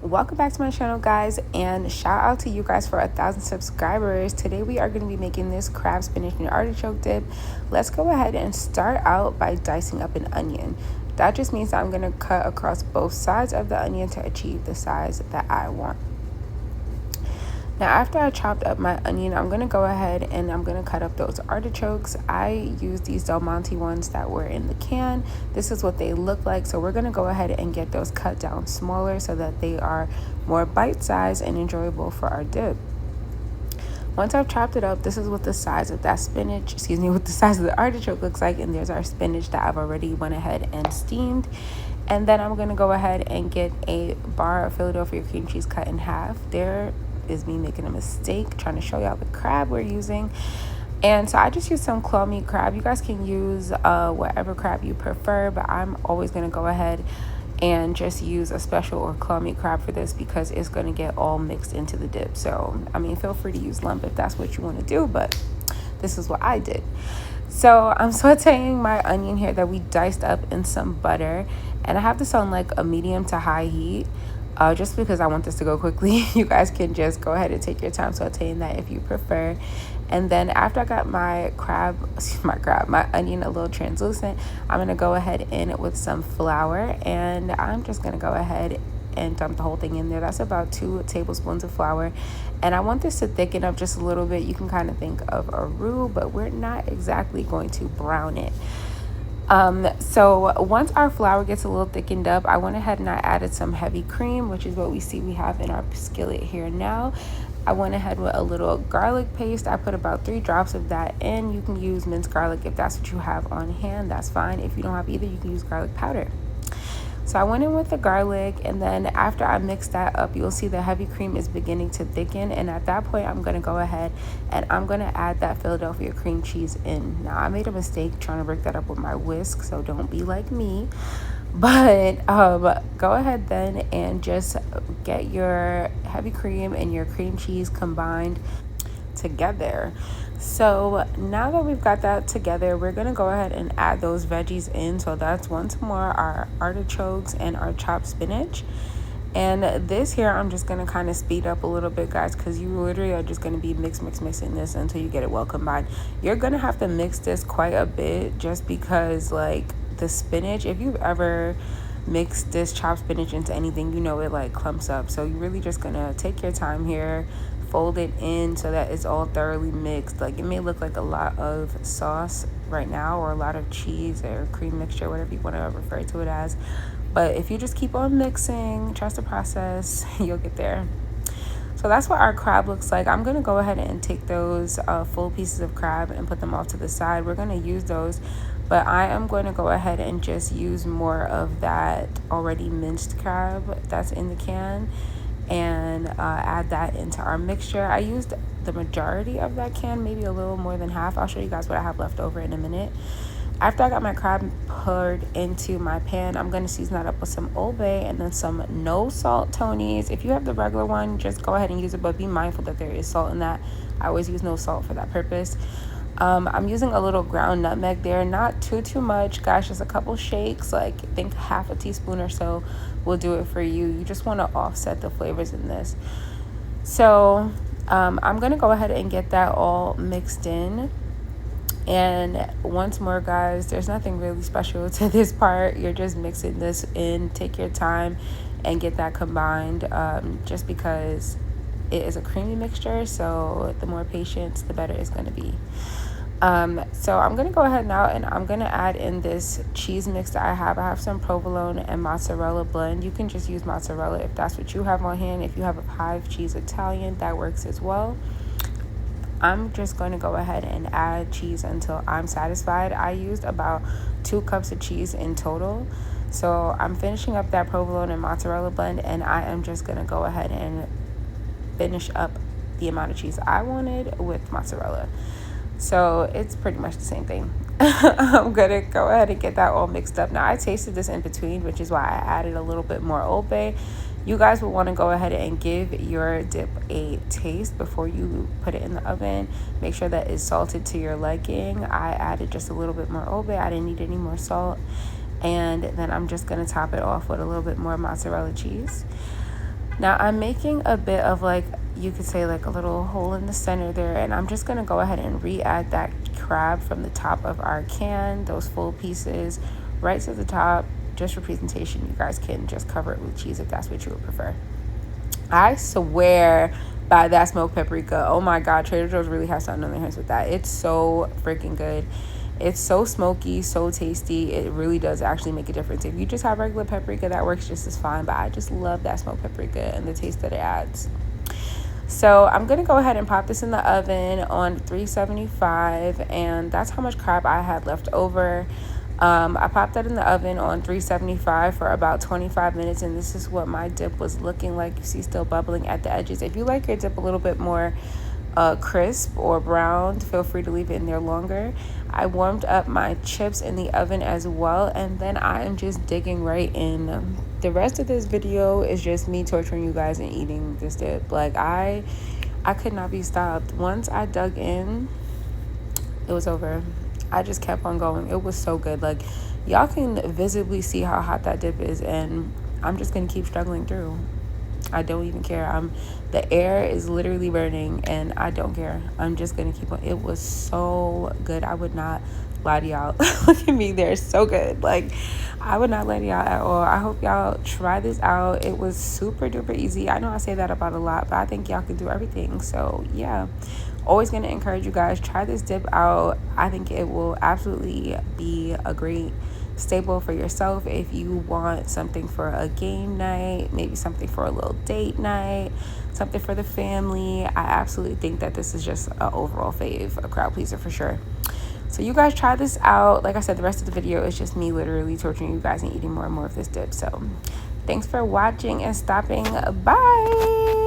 Welcome back to my channel, guys, and shout out to you guys for 1,000 subscribers. Today we are going to be making this crab, spinach, and artichoke dip. Let's go ahead and start out by dicing up an onion. That just means that I'm going to cut across both sides of the onion to achieve the size that I want. Now, after I chopped up my onion, I'm going to go ahead and I'm going to cut up those artichokes. I used these Del Monte ones that were in the can. This is what they look like. So we're going to go ahead and get those cut down smaller so that they are more bite-sized and enjoyable for our dip. Once I've chopped it up, this is what the size of that spinach, what the size of the artichoke looks like. And there's our spinach that I've already went ahead and steamed. And then I'm going to go ahead and get a bar of Philadelphia cream cheese cut in half. There is me making a mistake trying to show y'all the crab we're using, and so I just used some claw meat crab. You guys can use whatever crab you prefer, but I'm always going to go ahead and just use a special or claw meat crab for this because it's going to get all mixed into the dip. So I mean, feel free to use lump if that's what you want to do, but this is what I did. So I'm sauteing my onion here that we diced up in some butter, and I have this on like a medium to high heat. Just because I want this to go quickly. You guys can just go ahead and take your time sauteing that if you prefer. And then after I got my onion a little translucent, I'm going to go ahead in with some flour, and I'm just going to go ahead and dump the whole thing in there. That's about 2 tablespoons of flour, and I want this to thicken up just a little bit. You can kind of think of a roux, but we're not exactly going to brown it. So once our flour gets a little thickened up, I went ahead and I added some heavy cream, which is what we see we have in our skillet here now. I went ahead with a little garlic paste. I put about 3 drops of that in. You can use minced garlic if that's what you have on hand. That's fine. If you don't have either, you can use garlic powder. So I went in with the garlic, and then after I mixed that up, you'll see the heavy cream is beginning to thicken, and at that point I'm going to go ahead and I'm going to add that Philadelphia cream cheese in. Now, I made a mistake trying to break that up with my whisk, so don't be like me, but go ahead then and just get your heavy cream and your cream cheese combined together. So now that we've got that together, we're gonna go ahead and add those veggies in. So that's once more our artichokes and our chopped spinach. And this here, I'm just gonna kind of speed up a little bit, guys, because you literally are just gonna be mixing this until you get it well combined. You're gonna have to mix this quite a bit just because, like, the spinach, if you've ever mixed this chopped spinach into anything, you know it like clumps up. So you're really just gonna take your time here, fold it in so that it's all thoroughly mixed. Like, it may look like a lot of sauce right now, or a lot of cheese or cream mixture, whatever you want to refer to it as, but if you just keep on mixing, trust the process, you'll get there. So that's what our crab looks like. I'm going to go ahead and take those full pieces of crab and put them off to the side. We're going to use those, but I am going to go ahead and just use more of that already minced crab that's in the can and add that into our mixture. I used the majority of that can, maybe a little more than half. I'll show you guys what I have left over in a minute. After I got my crab poured into my pan, I'm going to season that up with some Old Bay and then some no salt Tony's. If you have the regular one, just go ahead and use it, but be mindful that there is salt in that. I always use no salt for that purpose. I'm using a little ground nutmeg there, not too much, guys, just a couple shakes, like I think half a teaspoon or so will do it for you. You just want to offset the flavors in this. So I'm gonna go ahead and get that all mixed in. And once more, guys, there's nothing really special to this part. You're just mixing this in. Take your time and get that combined, just because it is a creamy mixture, so the more patience, the better it's going to be. So I'm going to go ahead now and I'm going to add in this cheese mix that I have. I have some provolone and mozzarella blend. You can just use mozzarella if that's what you have on hand. If you have a Hive cheese Italian, that works as well. I'm just going to go ahead and add cheese until I'm satisfied. I used about 2 cups of cheese in total. So I'm finishing up that provolone and mozzarella blend, and I am just going to go ahead and finish up the amount of cheese I wanted with mozzarella. So it's pretty much the same thing. I'm gonna go ahead and get that all mixed up. Now, I tasted this in between, which is why I added a little bit more Old Bay. You guys will want to go ahead and give your dip a taste before you put it in the oven. Make sure that it's salted to your liking. I added just a little bit more Old Bay. I didn't need any more salt. And then I'm just gonna top it off with a little bit more mozzarella cheese. Now I'm making a bit of like, you could say like a little hole in the center there, and I'm just gonna go ahead and re-add that crab from the top of our can, those full pieces, right to the top. Just for presentation, you guys can just cover it with cheese if that's what you would prefer. I swear by that smoked paprika. Oh my God, Trader Joe's really has something on their hands with that. It's so freaking good. It's so smoky, so tasty. It really does actually make a difference. If you just have regular paprika, that works just as fine. But I just love that smoked paprika and the taste that it adds. So I'm going to go ahead and pop this in the oven on 375, and that's how much crab I had left over. I popped that in the oven on 375 for about 25 minutes, and this is what my dip was looking like. You see still bubbling at the edges. If you like your dip a little bit more crisp or browned, feel free to leave it in there longer. I warmed up my chips in the oven as well, and then I am just digging right in. The rest of this video is just me torturing you guys and eating this dip. Like I could not be stopped. Once I dug in, it was over. I just kept on going. It was so good. Like, y'all can visibly see how hot that dip is, and I'm just gonna keep struggling through. I don't even care. The air is literally burning, and I don't care. I'm just gonna keep on. It was so good. I would not lie to y'all. Look at me, they're so good. Like, I would not lie to y'all at all. I hope y'all try this out. It was super duper easy. I know I say that about a lot, but I think y'all can do everything. So yeah, always gonna encourage you guys, try this dip out. I think it will absolutely be a great staple for yourself if you want something for a game night, maybe something for a little date night, something for the family. I absolutely think that this is just an overall fave, a crowd pleaser for sure. So you guys try this out. Like I said, the rest of the video is just me literally torturing you guys and eating more and more of this dip. So thanks for watching and stopping by.